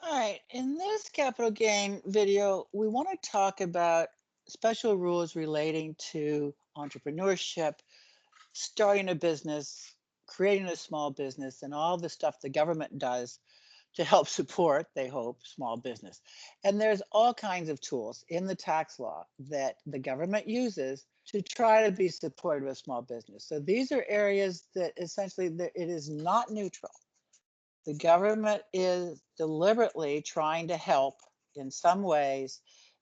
All right, in this capital gain video, we want to talk about special rules relating to entrepreneurship, starting a business, creating a small business, and all the stuff the government does to help support, they hope, small business. And there's all kinds of tools in the tax law that the government uses to try to be supportive of small business. So these are areas that essentially it is not neutral. The government is deliberately trying to help in some ways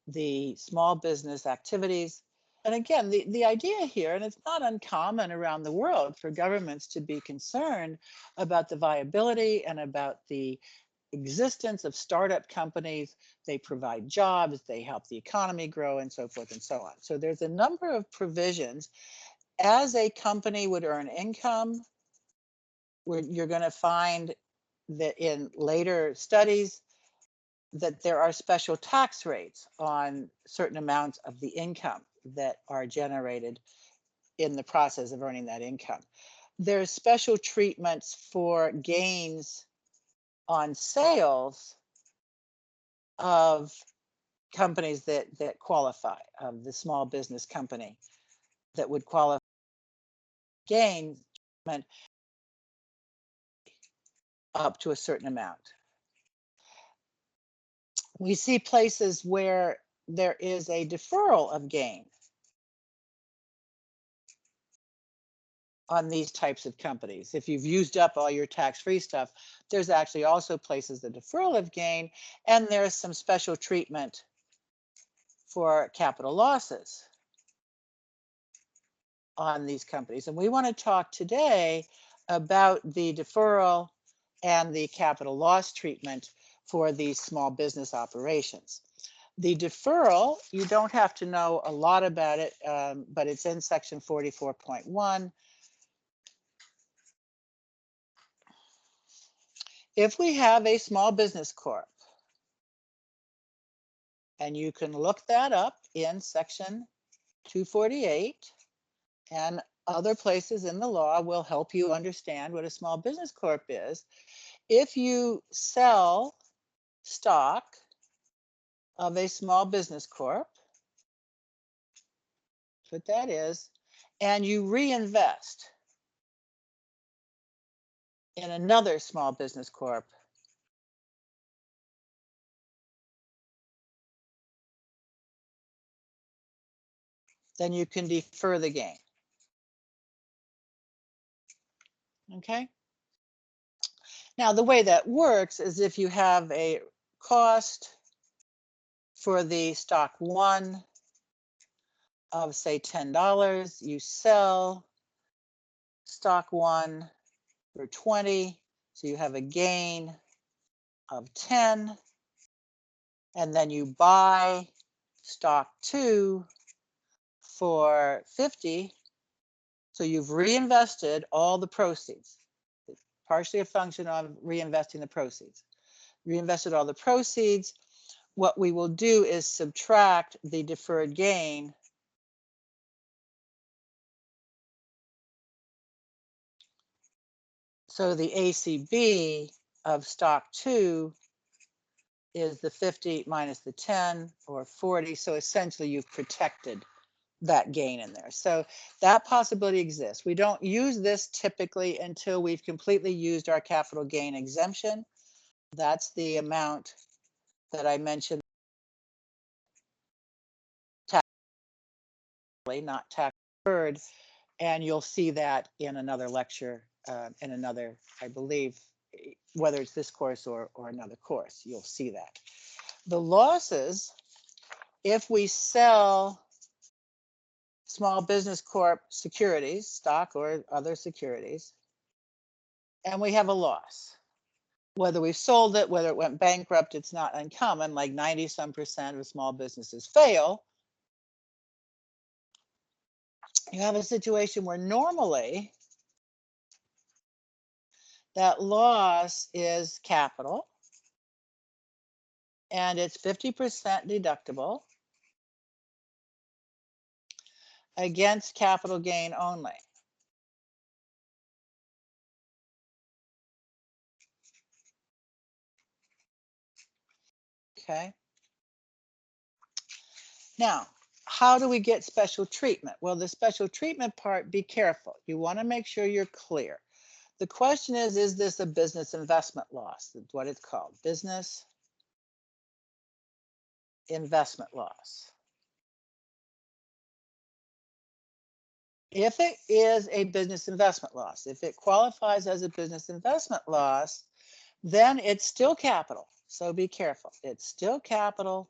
the small business activities. And again, the idea here, and it's not uncommon around the world for governments to be concerned about the viability and about the existence of startup companies. They provide jobs, they help the economy grow, and so forth and so on. So there's a number of provisions. As a company would earn income, where you're going to find that in later studies that there are special tax rates on certain amounts of the income that are generated in the process of earning that income. There's special treatments for gains on sales of companies that qualify, of the small business company that would qualify gain up to a certain amount. We see places where there is a deferral of gain on these types of companies. If you've used up all your tax-free stuff, there's actually also places the deferral of gain, and there's some special treatment for capital losses on these companies. And we want to talk today about the deferral and the capital loss treatment for these small business operations. The deferral, you don't have to know a lot about it, but it's in section 44.1. If we have a small business corp, and you can look that up in section 248, and other places in the law will help you understand what a small business corp is. If you sell stock of a small business corp, that's what that is, and you reinvest in another small business corp, then you can defer the gain. Okay? Now, the way that works is if you have a cost for the stock one of, say, $10, you sell stock one for 20, so you have a gain of 10, and then you buy stock two for 50, so you've reinvested all the proceeds. It's partially a function of reinvesting the proceeds. Reinvested all the proceeds. What we will do is subtract the deferred gain so the ACB of stock two is the 50 minus the 10, or 40. So essentially you've protected that gain in there. So that possibility exists. We don't use this typically until we've completely used our capital gain exemption. That's the amount that I mentioned, not tax deferred, and you'll see that in another lecture, in another, I believe, whether it's this course or another course, you'll see that. The losses, if we sell small business corp securities, stock or other securities, and we have a loss, whether we sold it, whether it went bankrupt, it's not uncommon, like 90-some% of small businesses fail. You have a situation where normally that loss is capital and it's 50% deductible against capital gain only. Okay. Now, how do we get special treatment? Well, the special treatment part, be careful. You want to make sure you're clear. The question is this a business investment loss? That's what it's called, business investment loss. If it is a business investment loss, if it qualifies as a business investment loss, then it's still capital. So be careful. It's still capital.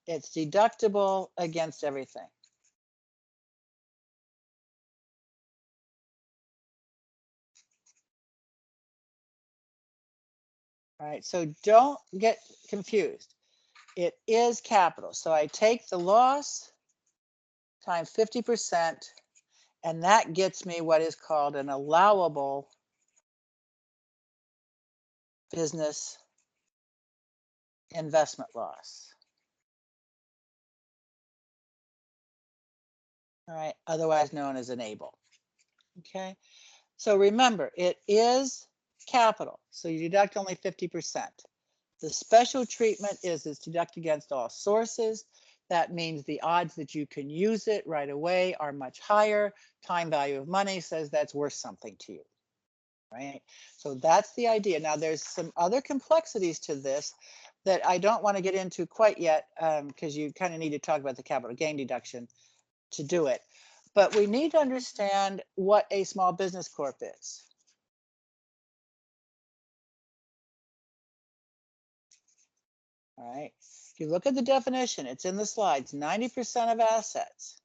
It's deductible against everything. All right, so don't get confused. It is capital. So I take the loss times 50%, and that gets me what is called an allowable business investment loss. All right, otherwise known as an ABLE. Okay, so remember, it is capital, so you deduct only 50%. The special treatment is it's deduct against all sources. That means the odds that you can use it right away are much higher. Time value of money says that's worth something to you, right? So that's the idea. Now there's some other complexities to this that I don't want to get into quite yet, because you kind of need to talk about the capital gain deduction to do it. But we need to understand what a small business corp is. All right. If you look at the definition, it's in the slides, 90% of assets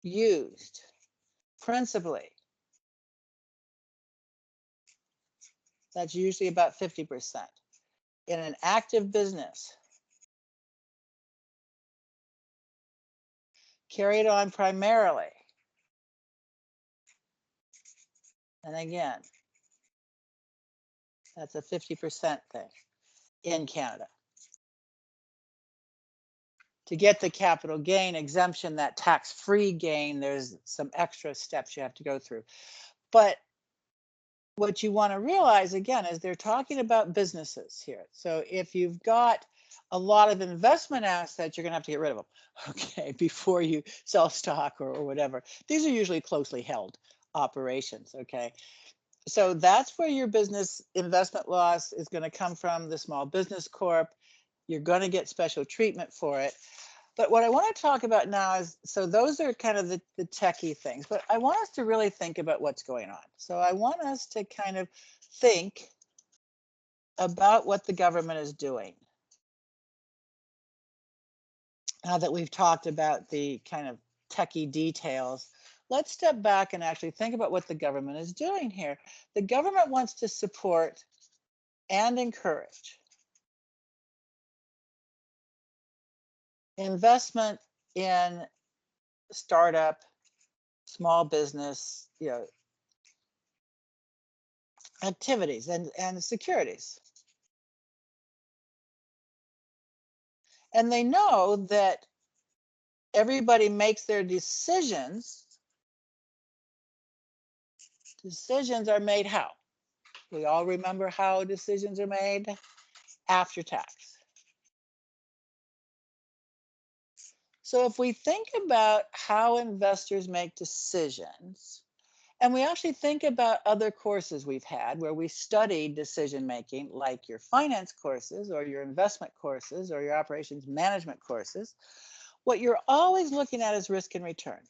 used principally. That's usually about 50% in an active business. Carried on primarily. And again, that's a 50% thing in Canada. To get the capital gain exemption, that tax-free gain, there's some extra steps you have to go through. But what you want to realize again is they're talking about businesses here. So if you've got a lot of investment assets, you're going to have to get rid of them, okay, before you sell stock or whatever. These are usually closely held operations, okay? So that's where your business investment loss is going to come from, the small business corp. You're going to get special treatment for it. But what I want to talk about now is, so those are kind of the techie things, but I want us to really think about what's going on. So I want us to kind of think about what the government is doing. Now that we've talked about the kind of techie details, let's step back and actually think about what the government is doing here. The government wants to support and encourage investment in startup, small business, activities and securities. And they know that everybody makes their decisions. Decisions are made how? We all remember how decisions are made after tax. So if we think about how investors make decisions, and we actually think about other courses we've had where we studied decision making, like your finance courses or your investment courses or your operations management courses, what you're always looking at is risk and return.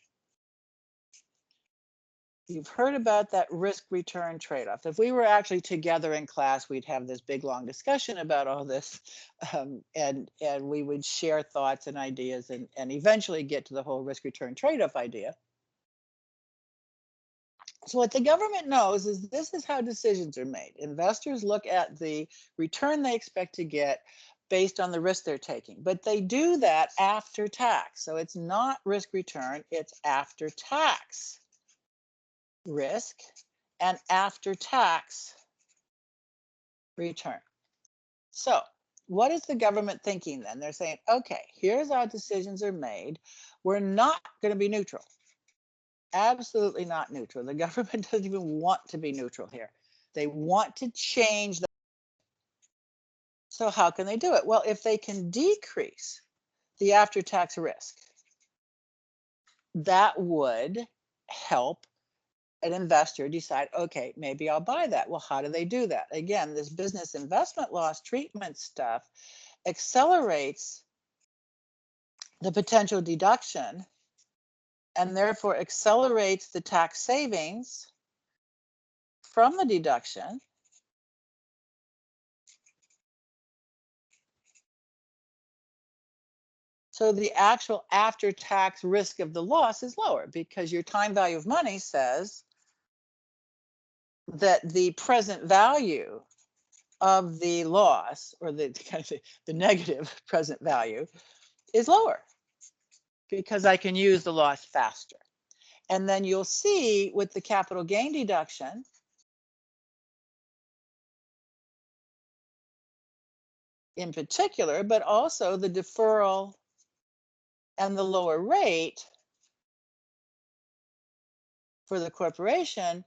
You've heard about that risk return trade-off. If we were actually together in class, we'd have this big long discussion about all this, and we would share thoughts and ideas and eventually get to the whole risk return trade-off idea. So what the government knows is this is how decisions are made. Investors look at the return they expect to get based on the risk they're taking, but they do that after tax. So it's not risk return, it's after tax risk and after tax return. So what is the government thinking then? They're saying, okay, here's how decisions are made. We're not going to be neutral. Absolutely not neutral. The government doesn't even want to be neutral here. They want to change So how can they do it? Well, if they can decrease the after-tax risk, that would help an investor decide, okay, maybe I'll buy that. Well, how do they do that? Again, this business investment loss treatment stuff accelerates the potential deduction and therefore accelerates the tax savings from the deduction. So the actual after-tax risk of the loss is lower because your time value of money says that the present value of the loss, or the kind of the negative present value, is lower because I can use the loss faster. And then you'll see with the capital gain deduction, in particular, but also the deferral and the lower rate for the corporation,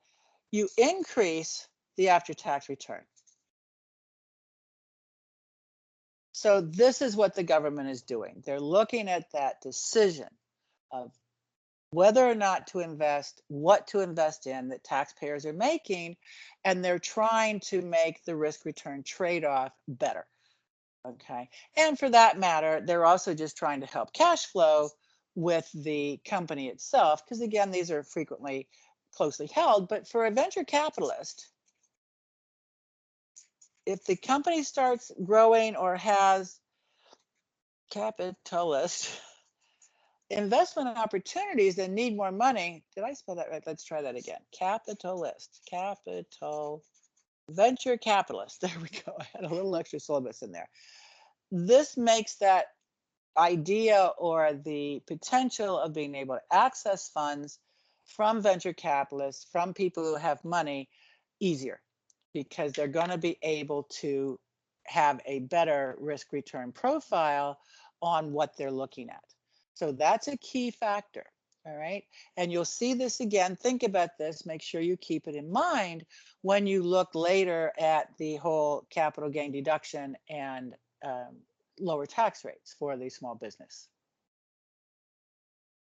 you increase the after-tax return. So this is what the government is doing. They're looking at that decision of whether or not to invest, what to invest in that taxpayers are making, and they're trying to make the risk return trade-off better. Okay. And for that matter, they're also just trying to help cash flow with the company itself, because again, these are frequently closely held. But for a venture capitalist, if the company starts growing or has capitalist investment opportunities and need more money, did I spell that right? Let's try that again. Capitalist, capital, venture capitalist. There we go. I had a little extra syllabus in there. This makes that idea or the potential of being able to access funds from venture capitalists, from people who have money, easier because they're going to be able to have a better risk return profile on what they're looking at. So that's a key factor. All right. And you'll see this again. Think about this. Make sure you keep it in mind when you look later at the whole capital gain deduction and lower tax rates for the small business.